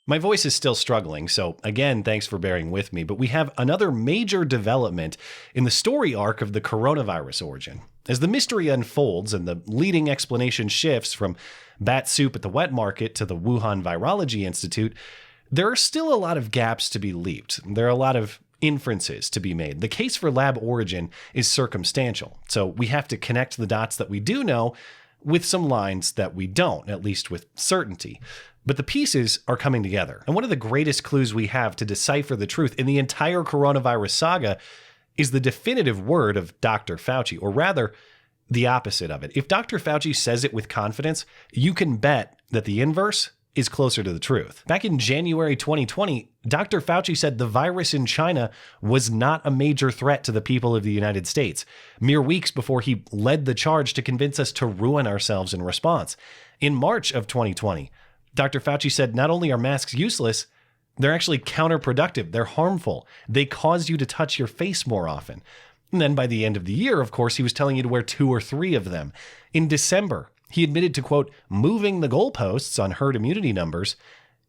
My voice is still struggling, so again, thanks for bearing with me, but we have another major development in the story arc of the coronavirus origin. As the mystery unfolds and the leading explanation shifts from bat soup at the wet market to the Wuhan Virology Institute, there are still a lot of gaps to be leaped. There are a lot of inferences to be made. The case for lab origin is circumstantial, so we have to connect the dots that we do know with some lines that we don't, at least with certainty. But the pieces are coming together. And one of the greatest clues we have to decipher the truth in the entire coronavirus saga is the definitive word of Dr. Fauci, or rather, the opposite of it. If Dr. Fauci says it with confidence, you can bet that the inverse is closer to the truth. Back in January 2020, Dr. Fauci said the virus in China was not a major threat to the people of the United States, mere weeks before he led the charge to convince us to ruin ourselves in response. In March of 2020, Dr. Fauci said not only are masks useless, they're actually counterproductive. They're harmful. They cause you to touch your face more often. And then by the end of the year, of course, he was telling you to wear 2 or 3 of them. In December, he admitted to, quote, moving the goalposts on herd immunity numbers,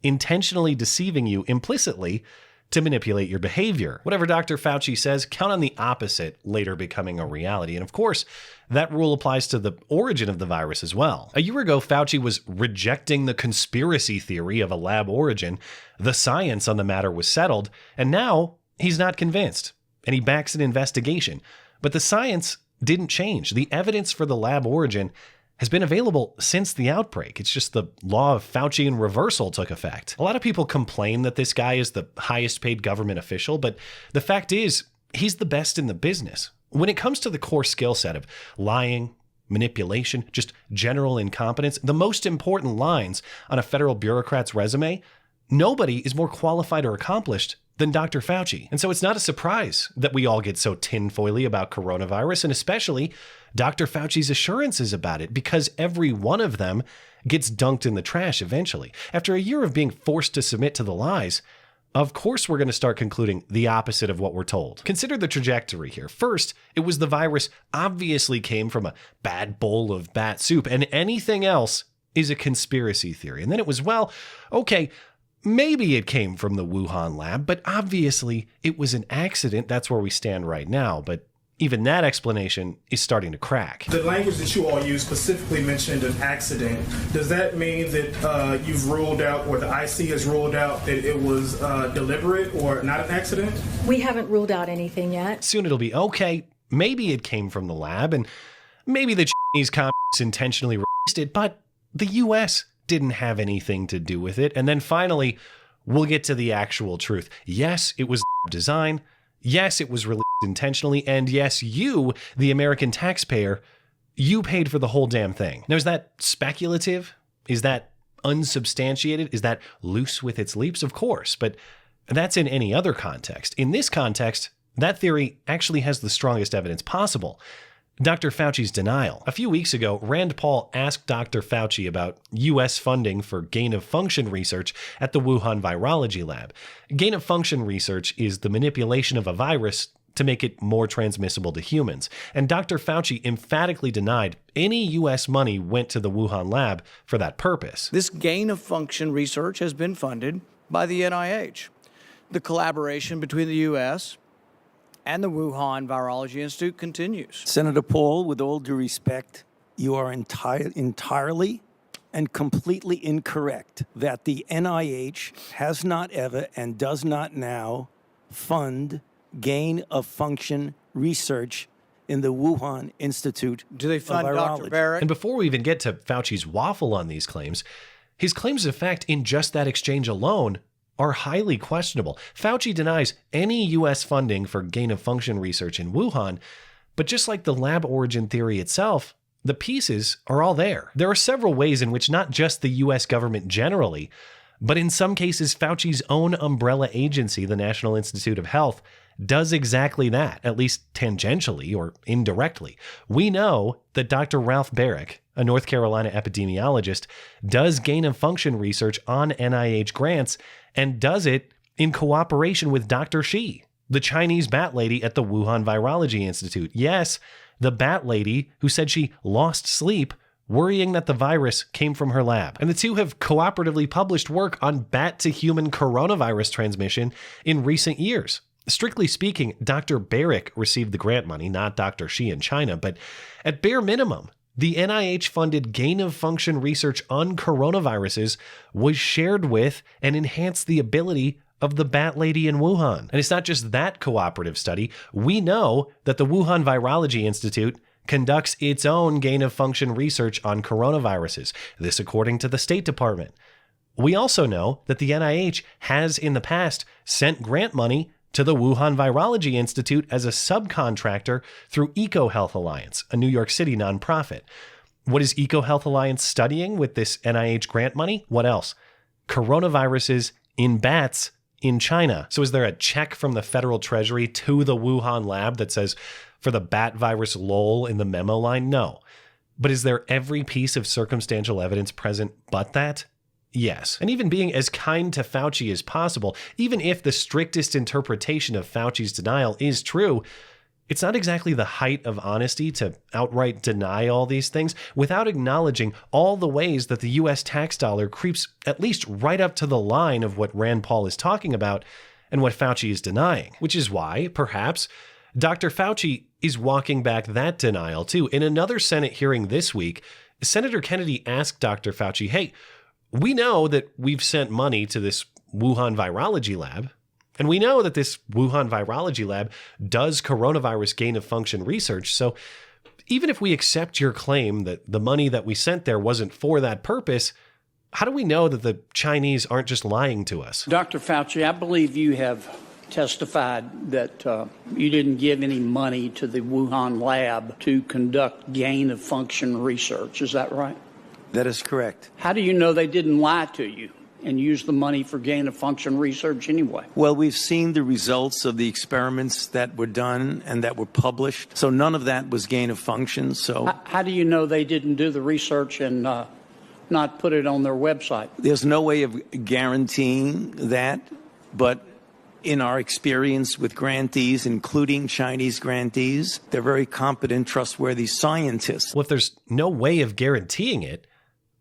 intentionally deceiving you implicitly to manipulate your behavior. Whatever Dr. Fauci says, count on the opposite later becoming a reality. And of course, that rule applies to the origin of the virus as well. A year ago, Fauci was rejecting the conspiracy theory of a lab origin. The science on the matter was settled, and now he's not convinced, and he backs an investigation. But the science didn't change. The evidence for the lab origin has been available since the outbreak. It's just the law of Faucian reversal took effect. A lot of people complain that this guy is the highest paid government official, but the fact is, he's the best in the business. When it comes to the core skill set of lying, manipulation, just general incompetence, the most important lines on a federal bureaucrat's resume, nobody is more qualified or accomplished than Dr. Fauci. And so it's not a surprise that we all get so tinfoily about coronavirus, and especially Dr. Fauci's assurances about it, because every one of them gets dunked in the trash eventually. After a year of being forced to submit to the lies, of course we're going to start concluding the opposite of what we're told. Consider the trajectory here. First, it was the virus obviously came from a bad bowl of bat soup, and anything else is a conspiracy theory. And then it was, well, okay, maybe it came from the Wuhan lab, but obviously it was an accident. That's where we stand right now. But even that explanation is starting to crack. The language that you all use specifically mentioned an accident. Does that mean that you've ruled out, or the IC has ruled out, that it was deliberate or not an accident? We haven't ruled out anything yet. Soon it'll be, okay, maybe it came from the lab, and maybe the Chinese communists intentionally released it, but the U.S. didn't have anything to do with it. And then finally, we'll get to the actual truth. Yes, it was design. Yes, it was released intentionally. And yes, you, the American taxpayer, you paid for the whole damn thing. Now, is that speculative? Is that unsubstantiated? Is that loose with its leaps? Of course, but that's in any other context. In this context, that theory actually has the strongest evidence possible. Dr. Fauci's denial. A few weeks ago, Rand Paul asked Dr. Fauci about U.S. funding for gain-of-function research at the Wuhan Virology Lab. Gain-of-function research is the manipulation of a virus to make it more transmissible to humans. And Dr. Fauci emphatically denied any U.S. money went to the Wuhan lab for that purpose. This gain-of-function research has been funded by the NIH. The collaboration between the U.S. and the Wuhan Virology Institute continues. Senator Paul, with all due respect, you are entirely and completely incorrect that the NIH has not ever and does not now fund gain-of-function research in the Wuhan Institute. Do they fund Dr. Barrett? And before we even get to Fauci's waffle on these claims, his claims of fact in just that exchange alone are highly questionable. Fauci denies any U.S. funding for gain-of-function research in Wuhan, but just like the lab origin theory itself, the pieces are all there. There are several ways in which not just the U.S. government generally, but in some cases Fauci's own umbrella agency, the National Institute of Health, does exactly that, at least tangentially or indirectly. We know that Dr. Ralph Barrick, a North Carolina epidemiologist, does gain-of-function research on NIH grants and does it in cooperation with Dr. Shi, the Chinese bat lady at the Wuhan Virology Institute. Yes, the bat lady who said she lost sleep worrying that the virus came from her lab. And the two have cooperatively published work on bat-to-human coronavirus transmission in recent years. Strictly speaking, Dr. Barrick received the grant money, not Dr. Shi in China, but at bare minimum, the NIH-funded gain-of-function research on coronaviruses was shared with and enhanced the ability of the bat lady in Wuhan. And it's not just that cooperative study. We know that the Wuhan Virology Institute conducts its own gain-of-function research on coronaviruses, this according to the State Department. We also know that the NIH has in the past sent grant money to the Wuhan Virology Institute as a subcontractor through EcoHealth Alliance, a New York City nonprofit. What is EcoHealth Alliance studying with this NIH grant money? What else? Coronaviruses in bats in China. So is there a check from the federal treasury to the Wuhan lab that says for the bat virus lol in the memo line? No. But is there every piece of circumstantial evidence present but that? Yes. And even being as kind to Fauci as possible, even if the strictest interpretation of Fauci's denial is true, it's not exactly the height of honesty to outright deny all these things without acknowledging all the ways that the U.S. tax dollar creeps at least right up to the line of what Rand Paul is talking about and what Fauci is denying. Which is why, perhaps, Dr. Fauci is walking back that denial too. In another Senate hearing this week, Senator Kennedy asked Dr. Fauci, hey, we know that we've sent money to this Wuhan Virology lab, and we know that this Wuhan Virology lab does coronavirus gain-of-function research. So even if we accept your claim that the money that we sent there wasn't for that purpose, how do we know that the Chinese aren't just lying to us? Dr. Fauci, I believe you have testified that you didn't give any money to the Wuhan lab to conduct gain-of-function research. Is that right? That is correct. How do you know they didn't lie to you and use the money for gain-of-function research anyway? Well, we've seen the results of the experiments that were done and that were published. So none of that was gain of function. So How do you know they didn't do the research and not put it on their website? there's no way of guaranteeing that, but in our experience with grantees, including Chinese grantees, they're very competent, trustworthy scientists. Well, if there's no way of guaranteeing it,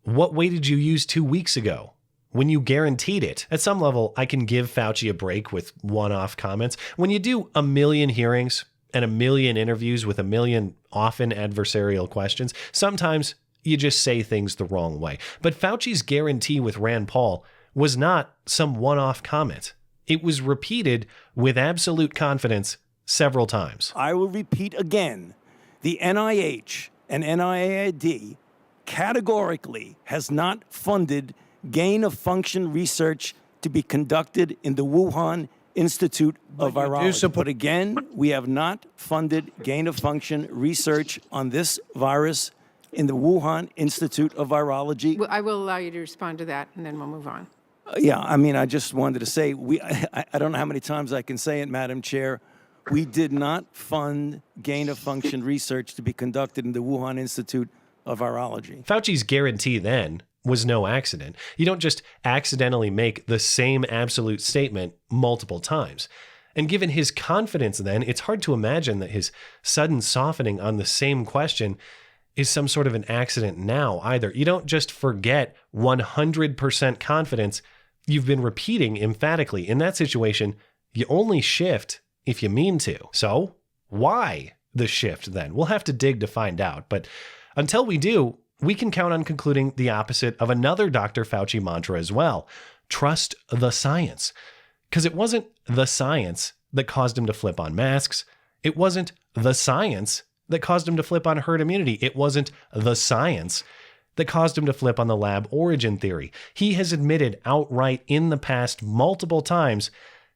what way did you use 2 weeks ago when you guaranteed it? At some level, I can give Fauci a break with one-off comments. When you do a million hearings and a million interviews with a million often adversarial questions, sometimes you just say things the wrong way. But Fauci's guarantee with Rand Paul was not some one-off comment. It was repeated with absolute confidence several times. I will repeat again, the NIH and NIAID categorically has not funded gain-of-function research to be conducted in the Wuhan Institute of Virology. But again, we have not funded gain-of-function research on this virus in the Wuhan Institute of Virology. Well, I will allow you to respond to that, and then we'll move on. Yeah, I mean, I just wanted to say, I don't know how many times I can say it, Madam Chair. We did not fund gain-of-function research to be conducted in the Wuhan Institute of Virology. Fauci's guarantee then was no accident. You don't just accidentally make the same absolute statement multiple times. And given his confidence then, it's hard to imagine that his sudden softening on the same question is some sort of an accident now either. You don't just forget 100% confidence you've been repeating emphatically. In that situation, you only shift if you mean to. So why the shift then? We'll have to dig to find out. But until we do, we can count on concluding the opposite of another Dr. Fauci mantra as well. Trust the science. Because it wasn't the science that caused him to flip on masks. It wasn't the science that caused him to flip on herd immunity. It wasn't the science that caused him to flip on the lab origin theory. He has admitted outright in the past multiple times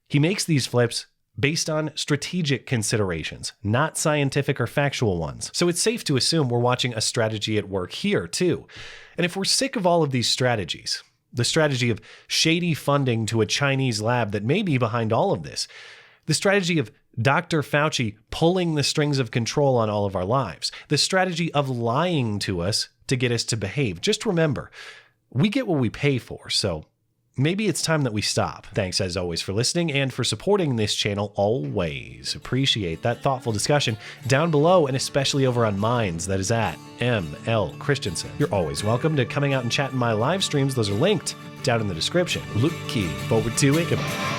he makes these flips based on strategic considerations, not scientific or factual ones. So it's safe to assume we're watching a strategy at work here too. And if we're sick of all of these strategies, the strategy of shady funding to a Chinese lab that may be behind all of this, the strategy of Dr. Fauci pulling the strings of control on all of our lives, the strategy of lying to us to get us to behave. Just remember, we get what we pay for. So maybe it's time that we stop. Thanks as always for listening and for supporting this channel always. Appreciate that thoughtful discussion down below and especially over on Minds, that is at ML Christiansen. You're always welcome to coming out and chat in my live streams. Those are linked down in the description. Looking forward to it. Goodbye.